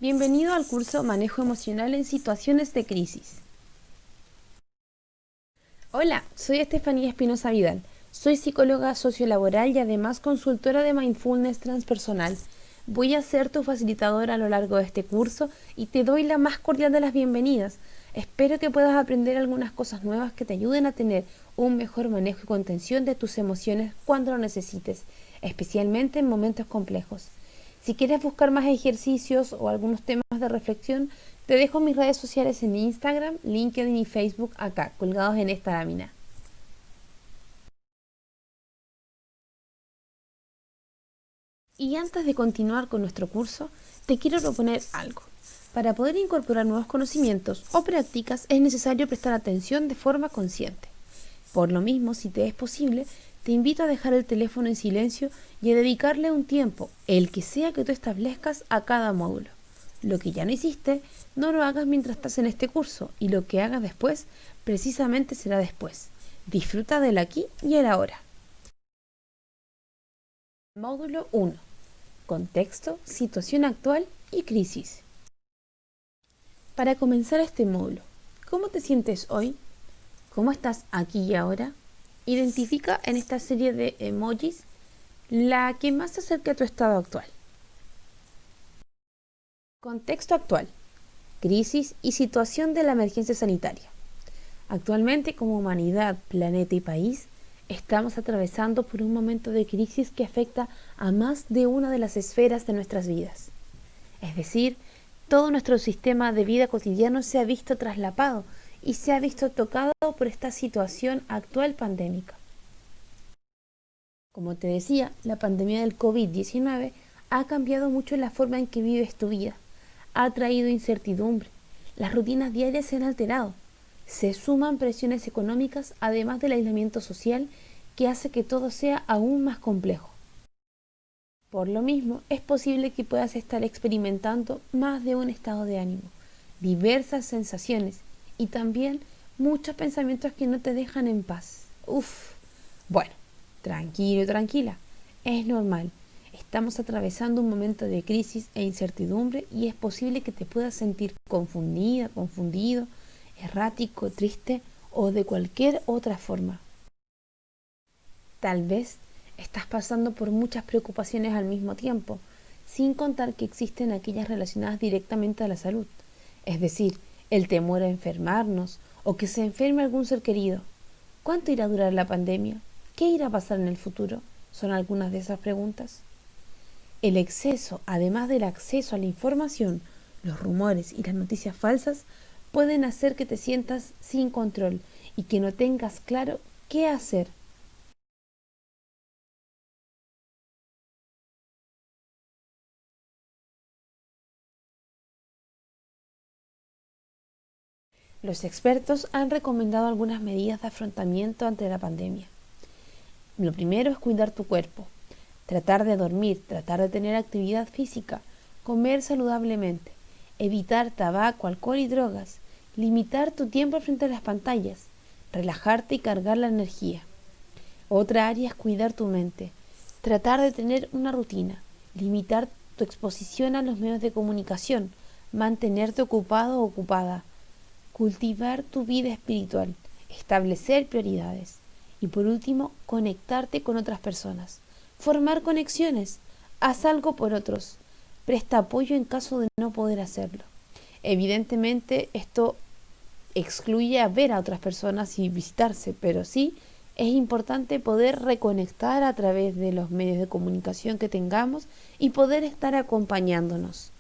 Bienvenido al curso Manejo Emocional en Situaciones de Crisis. Hola, soy Estefanía Espinosa Vidal. Soy psicóloga sociolaboral y además consultora de mindfulness transpersonal. Voy a ser tu facilitadora a lo largo de este curso y te doy la más cordial de las bienvenidas. Espero que puedas aprender algunas cosas nuevas que te ayuden a tener un mejor manejo y contención de tus emociones cuando lo necesites, especialmente en momentos complejos. Si quieres buscar más ejercicios o algunos temas de reflexión, te dejo mis redes sociales en Instagram, LinkedIn y Facebook acá, colgados en esta lámina. Y antes de continuar con nuestro curso, te quiero proponer algo. Para poder incorporar nuevos conocimientos o prácticas es necesario prestar atención de forma consciente. Por lo mismo, si te es posible, te invito a dejar el teléfono en silencio y a dedicarle un tiempo, el que sea que tú establezcas a cada módulo. Lo que ya no hiciste, no lo hagas mientras estás en este curso y lo que hagas después, precisamente será después. Disfruta del aquí y el ahora. Módulo 1. Contexto, situación actual y crisis. Para comenzar este módulo, ¿cómo te sientes hoy? ¿Cómo estás aquí y ahora? Identifica en esta serie de emojis la que más se acerque a tu estado actual. Contexto actual. Crisis y situación de la emergencia sanitaria. Actualmente, como humanidad, planeta y país, estamos atravesando por un momento de crisis que afecta a más de una de las esferas de nuestras vidas. Es decir, todo nuestro sistema de vida cotidiano se ha visto traslapado y se ha visto tocado por esta situación actual pandémica. Como te decía, la pandemia del COVID-19 ha cambiado mucho la forma en que vives tu vida, ha traído incertidumbre, las rutinas diarias se han alterado, se suman presiones económicas además del aislamiento social que hace que todo sea aún más complejo. Por lo mismo, es posible que puedas estar experimentando más de un estado de ánimo, diversas sensaciones y también muchos pensamientos que no te dejan en paz. Bueno, tranquilo y tranquila, es normal. Estamos atravesando un momento de crisis e incertidumbre y es posible que te puedas sentir confundida, confundido, errático, triste o de cualquier otra forma. Tal vez estás pasando por muchas preocupaciones al mismo tiempo, sin contar que existen aquellas relacionadas directamente a la salud, es decir, el temor a enfermarnos o que se enferme algún ser querido. ¿Cuánto irá a durar la pandemia? ¿Qué irá a pasar en el futuro? Son algunas de esas preguntas. El exceso, además del acceso a la información, los rumores y las noticias falsas pueden hacer que te sientas sin control y que no tengas claro qué hacer. Los expertos han recomendado algunas medidas de afrontamiento ante la pandemia. Lo primero es cuidar tu cuerpo, tratar de dormir, tratar de tener actividad física, comer saludablemente, evitar tabaco, alcohol y drogas, limitar tu tiempo frente a las pantallas, relajarte y cargar la energía. Otra área es cuidar tu mente, tratar de tener una rutina, limitar tu exposición a los medios de comunicación, mantenerte ocupado o ocupada, cultivar tu vida espiritual, establecer prioridades y por último, conectarte con otras personas, formar conexiones, haz algo por otros, presta apoyo en caso de no poder hacerlo. Evidentemente esto excluye a ver a otras personas y visitarse, pero sí es importante poder reconectar a través de los medios de comunicación que tengamos y poder estar acompañándonos.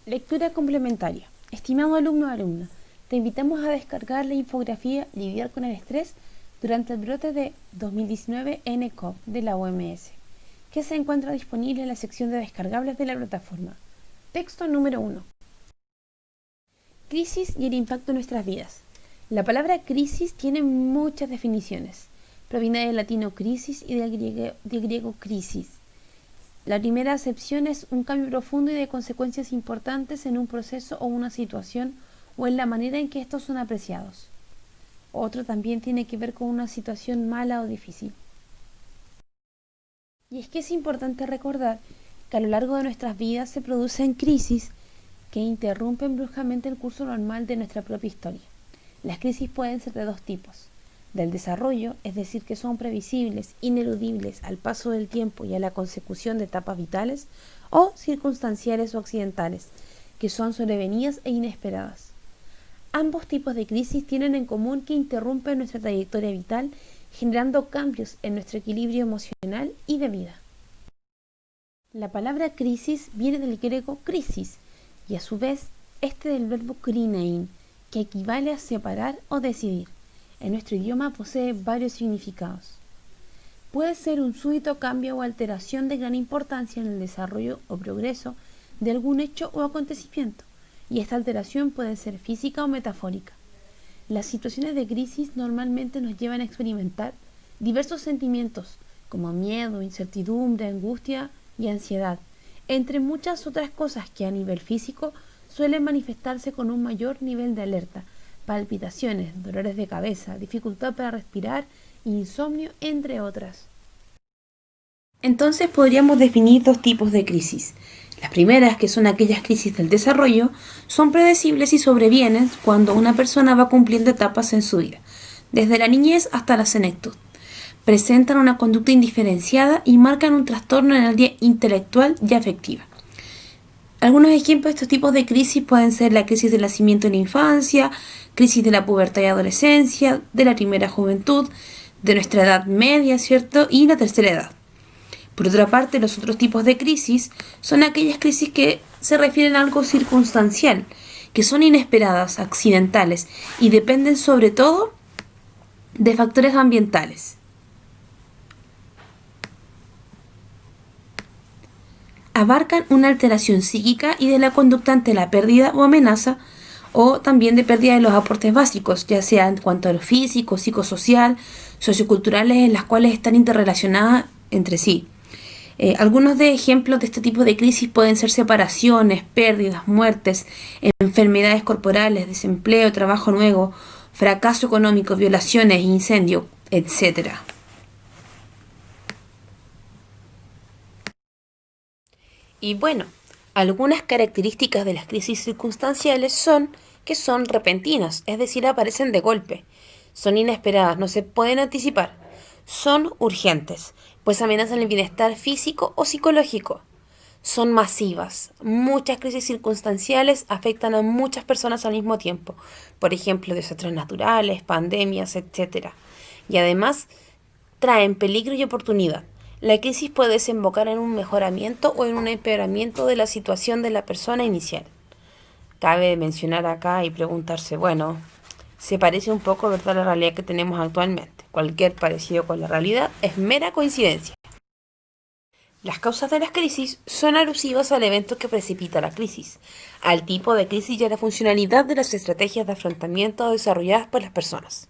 Lectura complementaria. Estimado alumno o alumna, te invitamos a descargar la infografía Lidiar con el estrés durante el brote de 2019 nCoV de la OMS, que se encuentra disponible en la sección de descargables de la plataforma. Texto número 1. Crisis y el impacto en nuestras vidas. La palabra crisis tiene muchas definiciones. Proviene del latino crisis y del griego crisis. La primera acepción es un cambio profundo y de consecuencias importantes en un proceso o una situación o en la manera en que estos son apreciados. Otro también tiene que ver con una situación mala o difícil. Y es que es importante recordar que a lo largo de nuestras vidas se producen crisis que interrumpen bruscamente el curso normal de nuestra propia historia. Las crisis pueden ser de dos tipos: del desarrollo, es decir, que son previsibles, ineludibles al paso del tiempo y a la consecución de etapas vitales, o circunstanciales o accidentales, que son sobrevenidas e inesperadas. Ambos tipos de crisis tienen en común que interrumpen nuestra trayectoria vital, generando cambios en nuestro equilibrio emocional y de vida. La palabra crisis viene del griego crisis, y a su vez del verbo krinein, que equivale a separar o decidir. En nuestro idioma posee varios significados. Puede ser un súbito cambio o alteración de gran importancia en el desarrollo o progreso de algún hecho o acontecimiento, y esta alteración puede ser física o metafórica. Las situaciones de crisis normalmente nos llevan a experimentar diversos sentimientos como miedo, incertidumbre, angustia y ansiedad, entre muchas otras cosas que a nivel físico suelen manifestarse con un mayor nivel de alerta, palpitaciones, dolores de cabeza, dificultad para respirar, insomnio, entre otras. Entonces podríamos definir dos tipos de crisis. Las primeras, que son aquellas crisis del desarrollo, son predecibles y sobrevienen cuando una persona va cumpliendo etapas en su vida, desde la niñez hasta la senectud. Presentan una conducta indiferenciada y marcan un trastorno en el área intelectual y afectiva. Algunos ejemplos de estos tipos de crisis pueden ser la crisis del nacimiento en la infancia, crisis de la pubertad y adolescencia, de la primera juventud, de nuestra edad media, ¿cierto? Y la tercera edad. Por otra parte, los otros tipos de crisis son aquellas crisis que se refieren a algo circunstancial, que son inesperadas, accidentales y dependen sobre todo de factores ambientales. Abarcan una alteración psíquica y de la conducta ante la pérdida o amenaza, o también de pérdida de los aportes básicos, ya sea en cuanto a lo físico, psicosocial, socioculturales, en las cuales están interrelacionadas entre sí. Algunos de ejemplos de este tipo de crisis pueden ser separaciones, pérdidas, muertes, enfermedades corporales, desempleo, trabajo nuevo, fracaso económico, violaciones, incendio, etc. Y bueno, algunas características de las crisis circunstanciales son que son repentinas, es decir, aparecen de golpe, son inesperadas, no se pueden anticipar, son urgentes, pues amenazan el bienestar físico o psicológico, son masivas. Muchas crisis circunstanciales afectan a muchas personas al mismo tiempo, por ejemplo, desastres naturales, pandemias, etc. Y además traen peligro y oportunidad. La crisis puede desembocar en un mejoramiento o en un empeoramiento de la situación de la persona inicial. Cabe mencionar acá y preguntarse, bueno, ¿se parece un poco, verdad, a la realidad que tenemos actualmente? Cualquier parecido con la realidad es mera coincidencia. Las causas de las crisis son alusivas al evento que precipita la crisis, al tipo de crisis y a la funcionalidad de las estrategias de afrontamiento desarrolladas por las personas.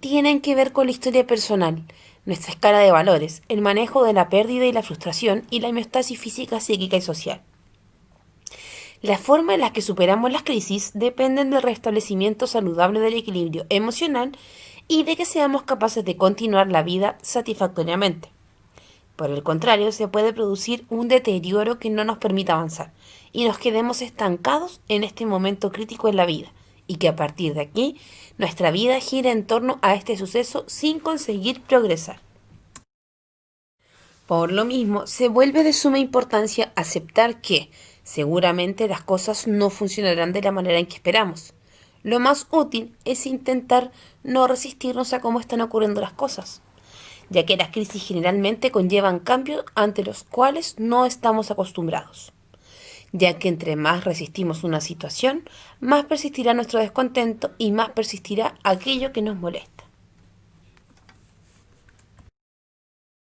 Tienen que ver con la historia personal, nuestra escala de valores, el manejo de la pérdida y la frustración y la homeostasis física, psíquica y social. La forma en la que superamos las crisis dependen del restablecimiento saludable del equilibrio emocional y de que seamos capaces de continuar la vida satisfactoriamente. Por el contrario, se puede producir un deterioro que no nos permita avanzar y nos quedemos estancados en este momento crítico en la vida, y que a partir de aquí nuestra vida gira en torno a este suceso sin conseguir progresar. Por lo mismo, se vuelve de suma importancia aceptar que seguramente las cosas no funcionarán de la manera en que esperamos. Lo más útil es intentar no resistirnos a cómo están ocurriendo las cosas, ya que las crisis generalmente conllevan cambios ante los cuales no estamos acostumbrados, ya que entre más resistimos una situación, más persistirá nuestro descontento y más persistirá aquello que nos molesta.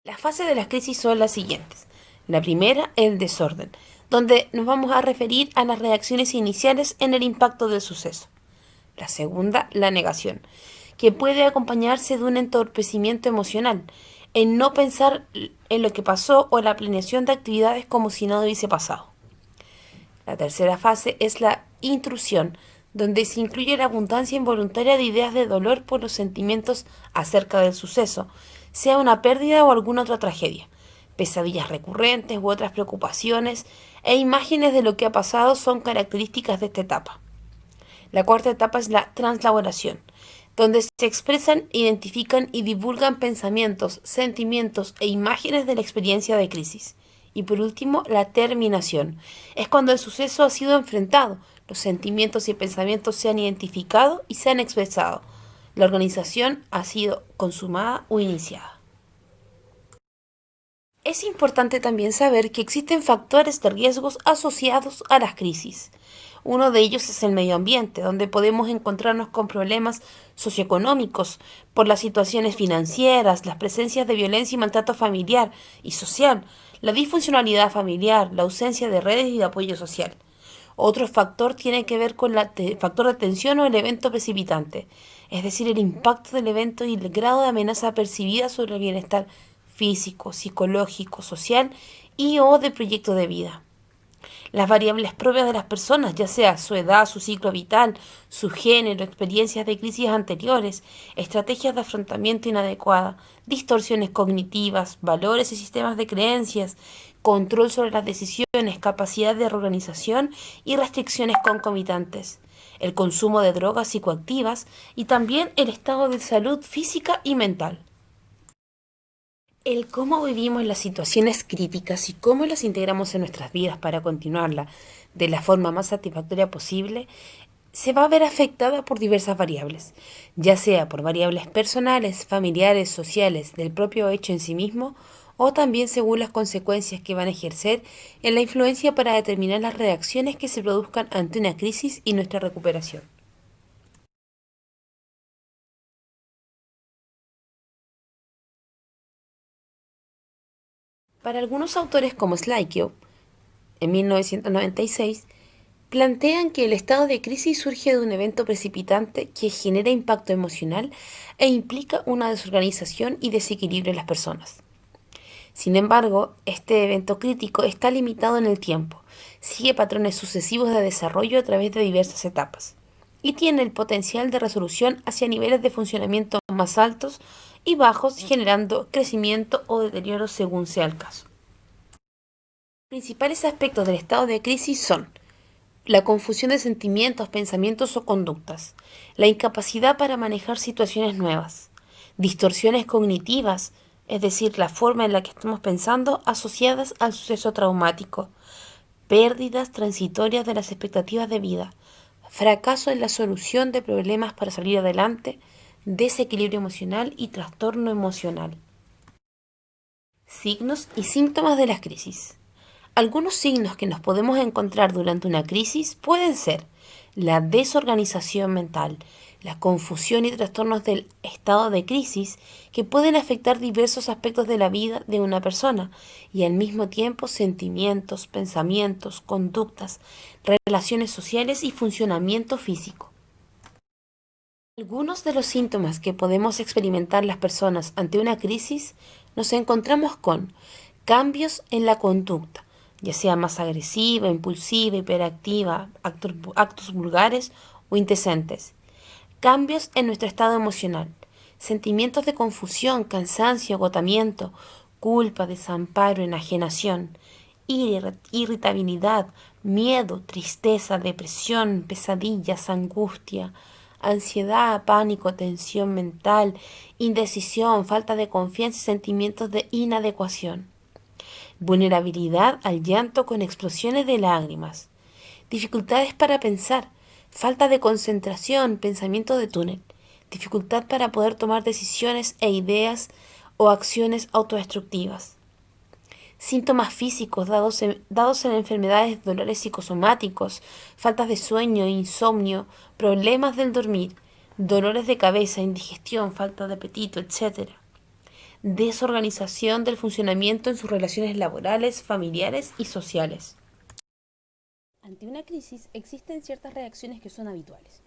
Las fases de las crisis son las siguientes. La primera, el desorden, donde nos vamos a referir a las reacciones iniciales en el impacto del suceso. La segunda, la negación, que puede acompañarse de un entorpecimiento emocional, en no pensar en lo que pasó o la planeación de actividades como si nada hubiese pasado. La tercera fase es la intrusión, donde se incluye la abundancia involuntaria de ideas de dolor por los sentimientos acerca del suceso, sea una pérdida o alguna otra tragedia, Pesadillas recurrentes u otras preocupaciones e imágenes de lo que ha pasado son características de esta etapa. La cuarta etapa es la translaboración, donde se expresan, identifican y divulgan pensamientos, sentimientos e imágenes de la experiencia de crisis. Y por último, la terminación. Es cuando el suceso ha sido enfrentado, los sentimientos y pensamientos se han identificado y se han expresado. La organización ha sido consumada o iniciada. Es importante también saber que existen factores de riesgos asociados a las crisis. Uno de ellos es el medio ambiente, donde podemos encontrarnos con problemas socioeconómicos por las situaciones financieras, las presencias de violencia y maltrato familiar y social, la disfuncionalidad familiar, la ausencia de redes y de apoyo social. Otro factor tiene que ver con el factor de atención o el evento precipitante, es decir, el impacto del evento y el grado de amenaza percibida sobre el bienestar físico, psicológico, social y o de proyecto de vida. Las variables propias de las personas, ya sea su edad, su ciclo vital, su género, experiencias de crisis anteriores, estrategias de afrontamiento inadecuada, distorsiones cognitivas, valores y sistemas de creencias, control sobre las decisiones, capacidad de reorganización y restricciones concomitantes, el consumo de drogas psicoactivas y también el estado de salud física y mental. El cómo vivimos las situaciones críticas y cómo las integramos en nuestras vidas para continuarla de la forma más satisfactoria posible se va a ver afectada por diversas variables, ya sea por variables personales, familiares, sociales, del propio hecho en sí mismo, o también según las consecuencias que van a ejercer en la influencia para determinar las reacciones que se produzcan ante una crisis y nuestra recuperación. Para algunos autores como Slaikio, en 1996, plantean que el estado de crisis surge de un evento precipitante que genera impacto emocional e implica una desorganización y desequilibrio en las personas. Sin embargo, este evento crítico está limitado en el tiempo, sigue patrones sucesivos de desarrollo a través de diversas etapas y tiene el potencial de resolución hacia niveles de funcionamiento más altos y bajos, generando crecimiento o deterioro según sea el caso. Los principales aspectos del estado de crisis son la confusión de sentimientos, pensamientos o conductas, la incapacidad para manejar situaciones nuevas, distorsiones cognitivas, es decir, la forma en la que estamos pensando asociadas al suceso traumático, pérdidas transitorias de las expectativas de vida, fracaso en la solución de problemas para salir adelante, desequilibrio emocional y trastorno emocional. Signos y síntomas de las crisis. Algunos signos que nos podemos encontrar durante una crisis pueden ser la desorganización mental, la confusión y trastornos del estado de crisis que pueden afectar diversos aspectos de la vida de una persona y al mismo tiempo sentimientos, pensamientos, conductas, relaciones sociales y funcionamiento físico. Algunos de los síntomas que podemos experimentar las personas ante una crisis nos encontramos con cambios en la conducta, ya sea más agresiva, impulsiva, hiperactiva, actos vulgares o indecentes. Cambios en nuestro estado emocional, sentimientos de confusión, cansancio, agotamiento, culpa, desamparo, enajenación, irritabilidad, miedo, tristeza, depresión, pesadillas, angustia, ansiedad, pánico, tensión mental, indecisión, falta de confianza y sentimientos de inadecuación. Vulnerabilidad al llanto con explosiones de lágrimas. Dificultades para pensar, falta de concentración, pensamiento de túnel. Dificultad para poder tomar decisiones e ideas o acciones autodestructivas. Síntomas físicos dados en enfermedades, dolores psicosomáticos, faltas de sueño, insomnio, problemas del dormir, dolores de cabeza, indigestión, falta de apetito, etc. Desorganización del funcionamiento en sus relaciones laborales, familiares y sociales. Ante una crisis existen ciertas reacciones que son habituales,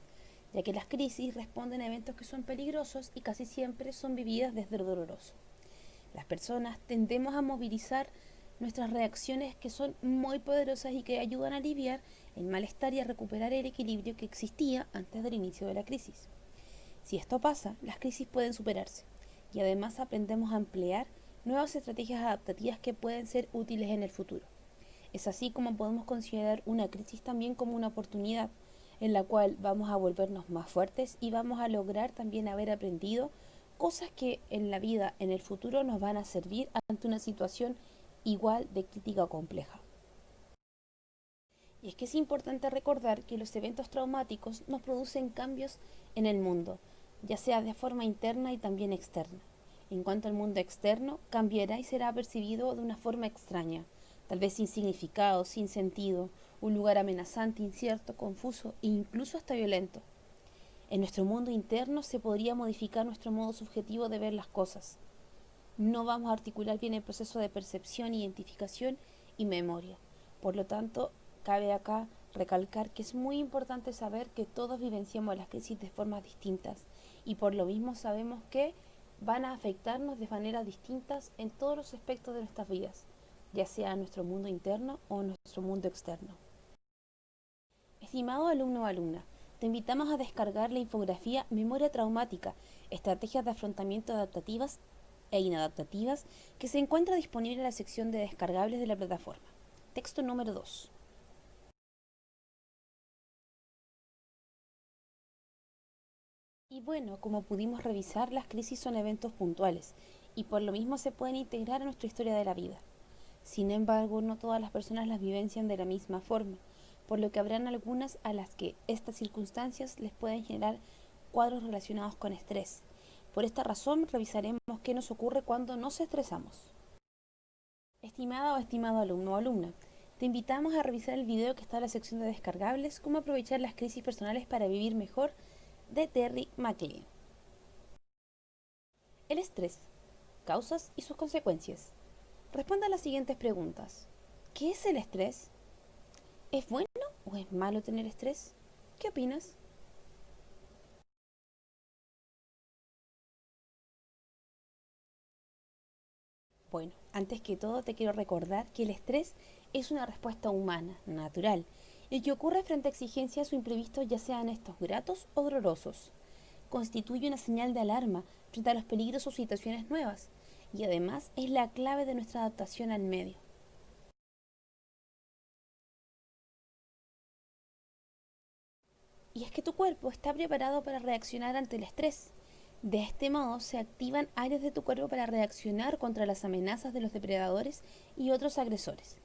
ya que las crisis responden a eventos que son peligrosos y casi siempre son vividas desde lo doloroso. Las personas tendemos a movilizar nuestras reacciones que son muy poderosas y que ayudan a aliviar el malestar y a recuperar el equilibrio que existía antes del inicio de la crisis. Si esto pasa, las crisis pueden superarse y además aprendemos a emplear nuevas estrategias adaptativas que pueden ser útiles en el futuro. Es así como podemos considerar una crisis también como una oportunidad en la cual vamos a volvernos más fuertes y vamos a lograr también haber aprendido cosas que en la vida, en el futuro, nos van a servir ante una situación igual de crítica o compleja. Y es que es importante recordar que los eventos traumáticos nos producen cambios en el mundo, ya sea de forma interna y también externa. En cuanto al mundo externo, cambiará y será percibido de una forma extraña, tal vez sin significado, sin sentido, un lugar amenazante, incierto, confuso e incluso hasta violento. En nuestro mundo interno se podría modificar nuestro modo subjetivo de ver las cosas. No vamos a articular bien el proceso de percepción, identificación y memoria. Por lo tanto, cabe acá recalcar que es muy importante saber que todos vivenciamos las crisis de formas distintas y por lo mismo sabemos que van a afectarnos de maneras distintas en todos los aspectos de nuestras vidas, ya sea nuestro mundo interno o nuestro mundo externo. Estimado alumno o alumna, te invitamos a descargar la infografía Memoria Traumática, estrategias de afrontamiento adaptativas e inadaptativas, que se encuentra disponible en la sección de descargables de la plataforma. Texto número 2. Y bueno, como pudimos revisar, las crisis son eventos puntuales y por lo mismo se pueden integrar a nuestra historia de la vida. Sin embargo, no todas las personas las vivencian de la misma forma, por lo que habrán algunas a las que estas circunstancias les pueden generar cuadros relacionados con estrés. Por esta razón, revisaremos qué nos ocurre cuando nos estresamos. Estimada o estimado alumno o alumna, te invitamos a revisar el video que está en la sección de descargables, cómo aprovechar las crisis personales para vivir mejor, de Terry McLean. El estrés, causas y sus consecuencias. Responda a las siguientes preguntas. ¿Qué es el estrés? ¿Es bueno o es malo tener estrés? ¿Qué opinas? Bueno, antes que todo te quiero recordar que el estrés es una respuesta humana, natural, y que ocurre frente a exigencias o imprevistos, ya sean estos gratos o dolorosos. Constituye una señal de alarma frente a los peligros o situaciones nuevas, y además es la clave de nuestra adaptación al medio. Y es que tu cuerpo está preparado para reaccionar ante el estrés. De este modo se activan áreas de tu cuerpo para reaccionar contra las amenazas de los depredadores y otros agresores.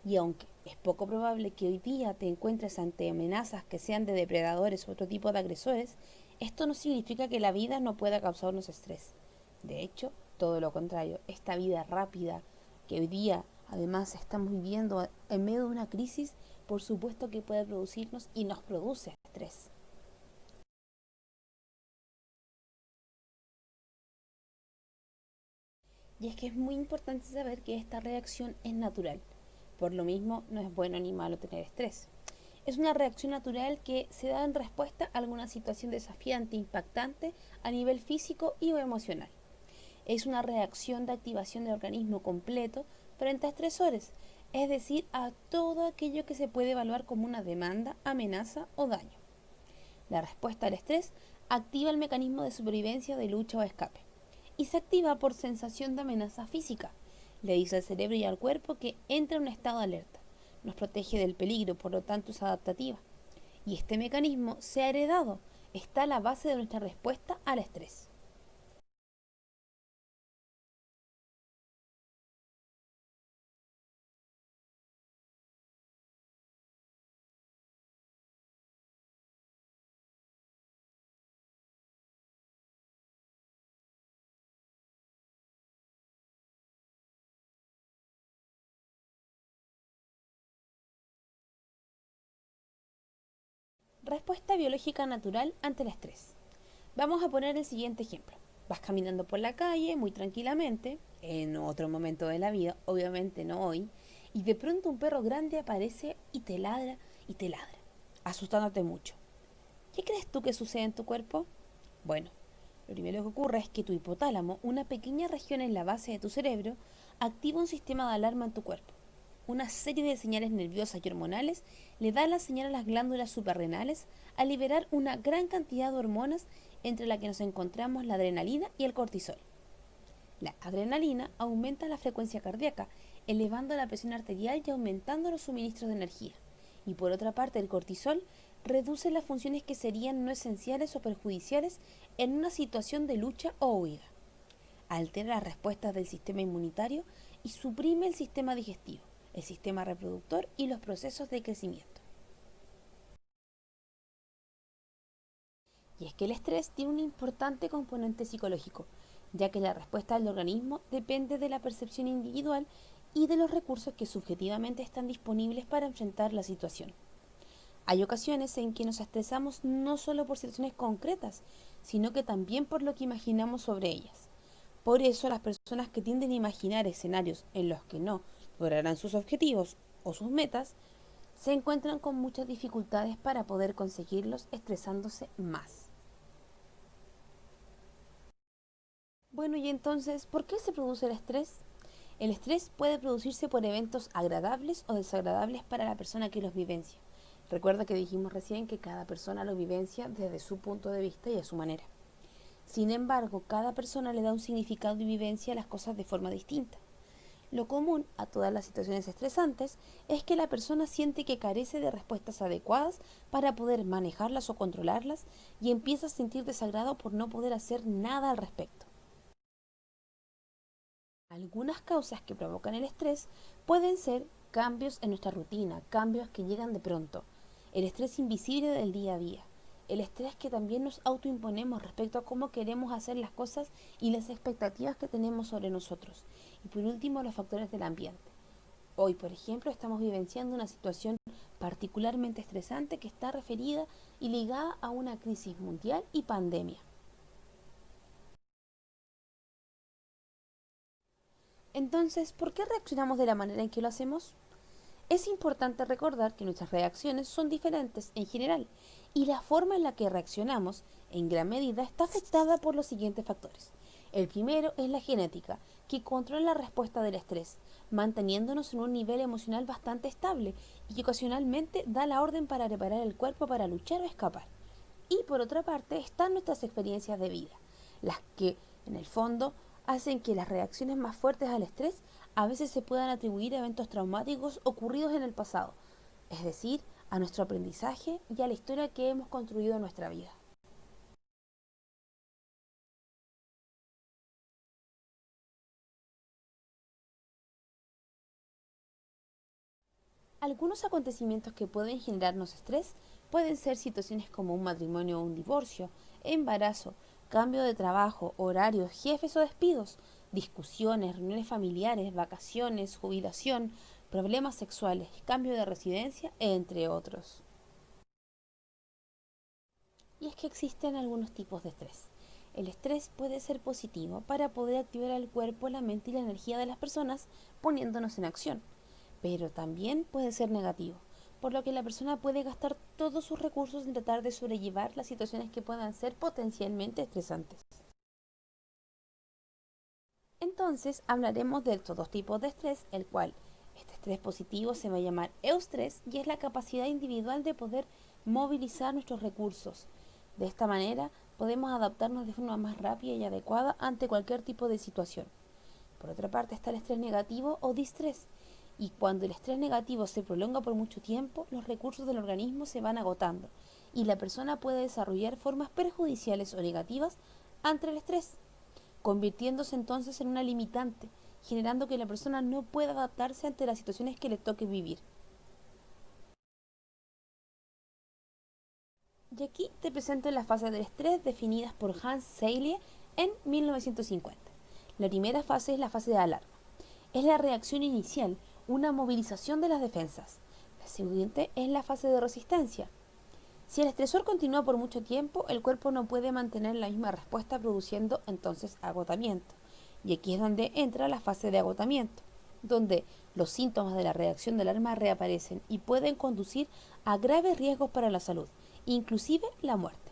Y aunque es poco probable que hoy día te encuentres ante amenazas que sean de depredadores u otro tipo de agresores, esto no significa que la vida no pueda causarnos estrés. De hecho, todo lo contrario, esta vida rápida que hoy día además estamos viviendo en medio de una crisis, por supuesto que puede producirnos y nos produce estrés. Y es que es muy importante saber que esta reacción es natural. Por lo mismo, no es bueno ni malo tener estrés. Es una reacción natural que se da en respuesta a alguna situación desafiante, impactante a nivel físico y o emocional. Es una reacción de activación del organismo completo frente a estresores, es decir, a todo aquello que se puede evaluar como una demanda, amenaza o daño. La respuesta al estrés activa el mecanismo de supervivencia, de lucha o escape y se activa por sensación de amenaza física. Le dice al cerebro y al cuerpo que entra en un estado de alerta. Nos protege del peligro, por lo tanto es adaptativa. Y este mecanismo se ha heredado, está a la base de nuestra respuesta al estrés. Respuesta biológica natural ante el estrés. Vamos a poner el siguiente ejemplo. Vas caminando por la calle muy tranquilamente, en otro momento de la vida, obviamente no hoy, y de pronto un perro grande aparece y te ladra, asustándote mucho. ¿Qué crees tú que sucede en tu cuerpo? Bueno, lo primero que ocurre es que tu hipotálamo, una pequeña región en la base de tu cerebro, activa un sistema de alarma en tu cuerpo. Una serie de señales nerviosas y hormonales le da la señal a las glándulas suprarrenales a liberar una gran cantidad de hormonas, entre las que nos encontramos la adrenalina y el cortisol. La adrenalina aumenta la frecuencia cardíaca, elevando la presión arterial y aumentando los suministros de energía. Y por otra parte, el cortisol reduce las funciones que serían no esenciales o perjudiciales en una situación de lucha o huida. Altera las respuestas del sistema inmunitario y suprime el sistema digestivo, el sistema reproductor y los procesos de crecimiento. Y es que el estrés tiene un importante componente psicológico, ya que la respuesta del organismo depende de la percepción individual y de los recursos que subjetivamente están disponibles para enfrentar la situación. Hay ocasiones en que nos estresamos no solo por situaciones concretas, sino que también por lo que imaginamos sobre ellas. Por eso las personas que tienden a imaginar escenarios en los que no lograrán sus objetivos o sus metas, se encuentran con muchas dificultades para poder conseguirlos estresándose más. Bueno, y entonces, ¿por qué se produce el estrés? El estrés puede producirse por eventos agradables o desagradables para la persona que los vivencia. Recuerda que dijimos recién que cada persona lo vivencia desde su punto de vista y a su manera. Sin embargo, cada persona le da un significado y vivencia a las cosas de forma distinta. Lo común a todas las situaciones estresantes es que la persona siente que carece de respuestas adecuadas para poder manejarlas o controlarlas y empieza a sentir desagrado por no poder hacer nada al respecto. Algunas causas que provocan el estrés pueden ser cambios en nuestra rutina, cambios que llegan de pronto, el estrés invisible del día a día, el estrés que también nos autoimponemos respecto a cómo queremos hacer las cosas y las expectativas que tenemos sobre nosotros. Y por último, los factores del ambiente. Hoy, por ejemplo, estamos vivenciando una situación particularmente estresante que está referida y ligada a una crisis mundial y pandemia. Entonces, ¿por qué reaccionamos de la manera en que lo hacemos? Es importante recordar que nuestras reacciones son diferentes en general y la forma en la que reaccionamos en gran medida está afectada por los siguientes factores. El primero es la genética, que controla la respuesta del estrés, manteniéndonos en un nivel emocional bastante estable y que ocasionalmente da la orden para preparar el cuerpo para luchar o escapar. Y por otra parte están nuestras experiencias de vida, las que, en el fondo, hacen que las reacciones más fuertes al estrés a veces se puedan atribuir a eventos traumáticos ocurridos en el pasado, es decir, a nuestro aprendizaje y a la historia que hemos construido en nuestra vida. Algunos acontecimientos que pueden generarnos estrés pueden ser situaciones como un matrimonio o un divorcio, embarazo, cambio de trabajo, horarios, jefes o despidos, discusiones, reuniones familiares, vacaciones, jubilación, problemas sexuales, cambio de residencia, entre otros. Y es que existen algunos tipos de estrés. El estrés puede ser positivo para poder activar el cuerpo, la mente y la energía de las personas poniéndonos en acción, pero también puede ser negativo, por lo que la persona puede gastar todos sus recursos en tratar de sobrellevar las situaciones que puedan ser potencialmente estresantes. Entonces hablaremos de estos dos tipos de estrés, el cual este estrés positivo se va a llamar eustrés y es la capacidad individual de poder movilizar nuestros recursos. De esta manera podemos adaptarnos de forma más rápida y adecuada ante cualquier tipo de situación. Por otra parte está el estrés negativo o distrés. Y cuando el estrés negativo se prolonga por mucho tiempo, los recursos del organismo se van agotando y la persona puede desarrollar formas perjudiciales o negativas ante el estrés, convirtiéndose entonces en una limitante, generando que la persona no pueda adaptarse ante las situaciones que le toque vivir. Y aquí te presento las fases del estrés definidas por Hans Selye en 1950. La primera fase es la fase de alarma. Es la reacción inicial, una movilización de las defensas. La siguiente es la fase de resistencia. Si el estresor continúa por mucho tiempo, el cuerpo no puede mantener la misma respuesta produciendo entonces agotamiento. Y aquí es donde entra la fase de agotamiento, donde los síntomas de la reacción de alarma reaparecen y pueden conducir a graves riesgos para la salud, inclusive la muerte.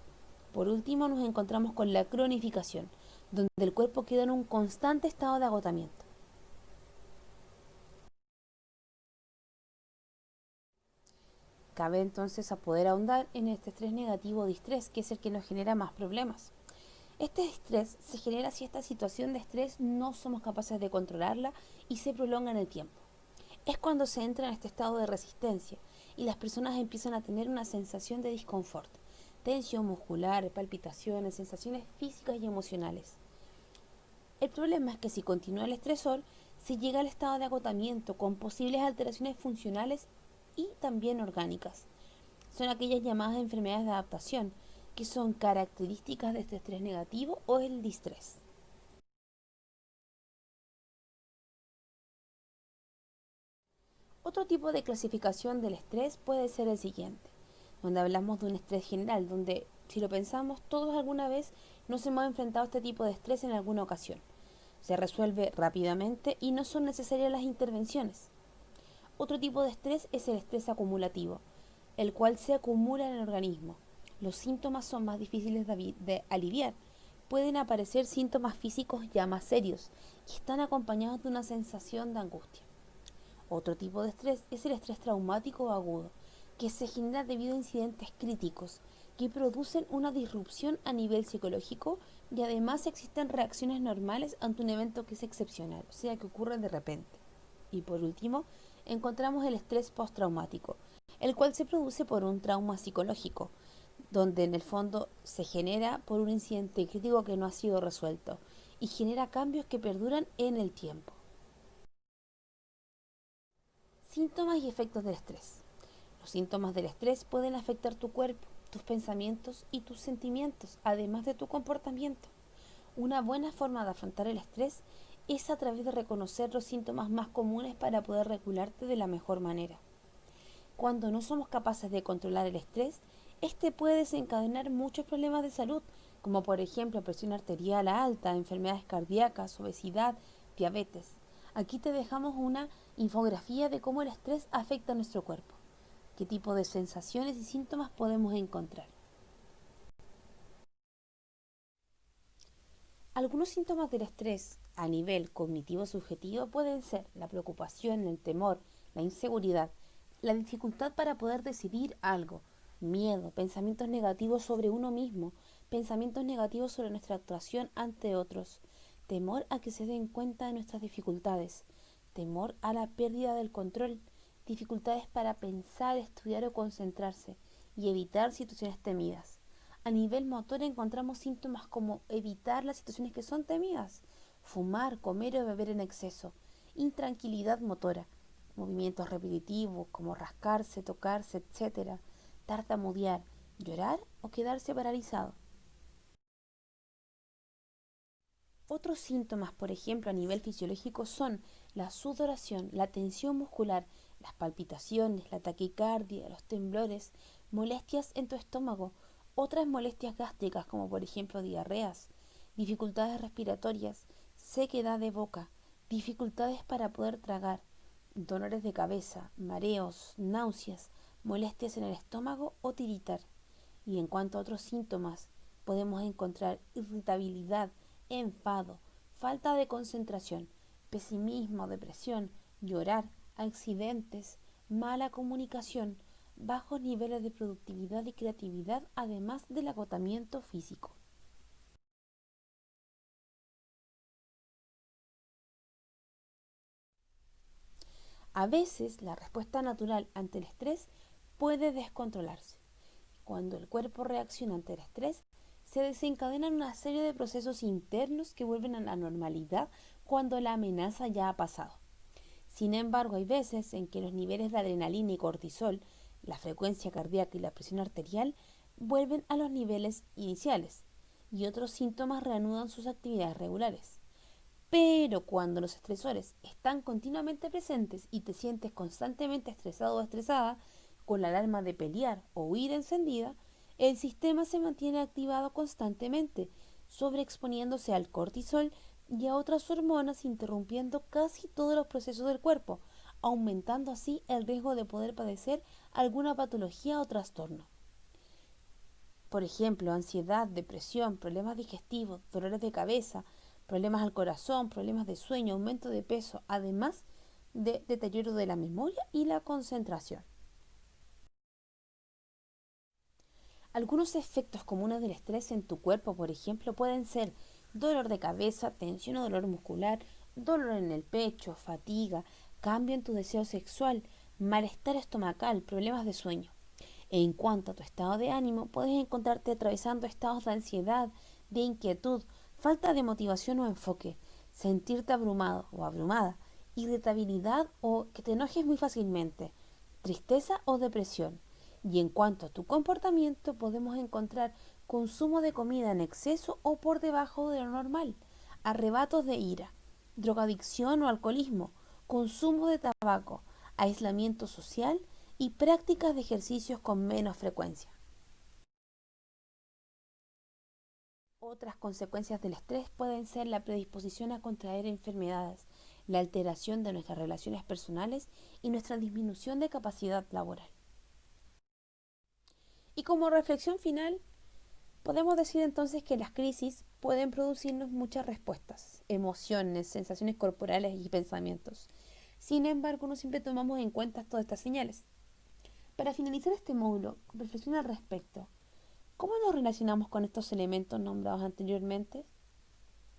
Por último, nos encontramos con la cronificación, donde el cuerpo queda en un constante estado de agotamiento. Cabe entonces a poder ahondar en este estrés negativo o distrés, que es el que nos genera más problemas. Este estrés se genera si esta situación de estrés no somos capaces de controlarla y se prolonga en el tiempo. Es cuando se entra en este estado de resistencia y las personas empiezan a tener una sensación de disconfort, tensión muscular, palpitaciones, sensaciones físicas y emocionales. El problema es que si continúa el estresor, se llega al estado de agotamiento con posibles alteraciones funcionales y también orgánicas. Son aquellas llamadas enfermedades de adaptación, que son características de este estrés negativo o el distrés. Otro tipo de clasificación del estrés puede ser el siguiente, donde hablamos de un estrés general, donde si lo pensamos todos alguna vez nos hemos enfrentado a este tipo de estrés en alguna ocasión. Se resuelve rápidamente y no son necesarias las intervenciones. Otro tipo de estrés es el estrés acumulativo, el cual se acumula en el organismo. Los síntomas son más difíciles de aliviar. Pueden aparecer síntomas físicos ya más serios y están acompañados de una sensación de angustia. Otro tipo de estrés es el estrés traumático o agudo, que se genera debido a incidentes críticos que producen una disrupción a nivel psicológico y además existen reacciones normales ante un evento que es excepcional, o sea que ocurre de repente. Y por último, encontramos el estrés postraumático, el cual se produce por un trauma psicológico, donde en el fondo se genera por un incidente crítico que no ha sido resuelto y genera cambios que perduran en el tiempo. Síntomas y efectos del estrés. Los síntomas del estrés pueden afectar tu cuerpo, tus pensamientos y tus sentimientos, además de tu comportamiento. Una buena forma de afrontar el estrés es a través de reconocer los síntomas más comunes para poder regularte de la mejor manera. Cuando no somos capaces de controlar el estrés, este puede desencadenar muchos problemas de salud, como por ejemplo presión arterial alta, enfermedades cardíacas, obesidad, diabetes. Aquí te dejamos una infografía de cómo el estrés afecta a nuestro cuerpo, qué tipo de sensaciones y síntomas podemos encontrar. Algunos síntomas del estrés a nivel cognitivo-subjetivo pueden ser la preocupación, el temor, la inseguridad, la dificultad para poder decidir algo, miedo, pensamientos negativos sobre uno mismo, pensamientos negativos sobre nuestra actuación ante otros, temor a que se den cuenta de nuestras dificultades, temor a la pérdida del control, dificultades para pensar, estudiar o concentrarse y evitar situaciones temidas. A nivel motor encontramos síntomas como evitar las situaciones que son temidas, fumar, comer o beber en exceso, intranquilidad motora, movimientos repetitivos como rascarse, tocarse, etc., tartamudear, llorar o quedarse paralizado. Otros síntomas, por ejemplo, a nivel fisiológico son la sudoración, la tensión muscular, las palpitaciones, la taquicardia, los temblores, molestias en tu estómago, otras molestias gástricas como por ejemplo diarreas, dificultades respiratorias, sequedad de boca, dificultades para poder tragar, dolores de cabeza, mareos, náuseas, molestias en el estómago o tiritar. Y en cuanto a otros síntomas, podemos encontrar irritabilidad, enfado, falta de concentración, pesimismo, depresión, llorar, accidentes, mala comunicación, bajos niveles de productividad y creatividad, además del agotamiento físico. A veces la respuesta natural ante el estrés puede descontrolarse. Cuando el cuerpo reacciona ante el estrés, se desencadenan una serie de procesos internos que vuelven a la normalidad cuando la amenaza ya ha pasado. Sin embargo, hay veces en que los niveles de adrenalina y cortisol, la frecuencia cardíaca y la presión arterial vuelven a los niveles iniciales y otros síntomas reanudan sus actividades regulares. Pero cuando los estresores están continuamente presentes y te sientes constantemente estresado o estresada, con la alarma de pelear o huir encendida, el sistema se mantiene activado constantemente, sobreexponiéndose al cortisol y a otras hormonas, interrumpiendo casi todos los procesos del cuerpo, aumentando así el riesgo de poder padecer alguna patología o trastorno. Por ejemplo, ansiedad, depresión, problemas digestivos, dolores de cabeza, problemas al corazón, problemas de sueño, aumento de peso, además de deterioro de la memoria y la concentración. Algunos efectos comunes del estrés en tu cuerpo, por ejemplo, pueden ser dolor de cabeza, tensión o dolor muscular, dolor en el pecho, fatiga, cambio en tu deseo sexual, malestar estomacal, problemas de sueño. En cuanto a tu estado de ánimo, puedes encontrarte atravesando estados de ansiedad, de inquietud, falta de motivación o enfoque, sentirte abrumado o abrumada, irritabilidad o que te enojes muy fácilmente, tristeza o depresión. Y en cuanto a tu comportamiento, podemos encontrar consumo de comida en exceso o por debajo de lo normal, arrebatos de ira, drogadicción o alcoholismo, consumo de tabaco, aislamiento social y prácticas de ejercicios con menos frecuencia. Otras consecuencias del estrés pueden ser la predisposición a contraer enfermedades, la alteración de nuestras relaciones personales y nuestra disminución de capacidad laboral. Y como reflexión final, podemos decir entonces que las crisis pueden producirnos muchas respuestas, emociones, sensaciones corporales y pensamientos. Sin embargo, no siempre tomamos en cuenta todas estas señales. Para finalizar este módulo, reflexiona al respecto. ¿Cómo nos relacionamos con estos elementos nombrados anteriormente?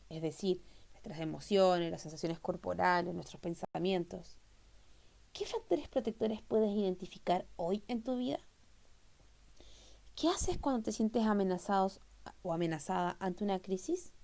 Es decir, nuestras emociones, las sensaciones corporales, nuestros pensamientos. ¿Qué factores protectores puedes identificar hoy en tu vida? ¿Qué haces cuando te sientes amenazado o amenazada ante una crisis?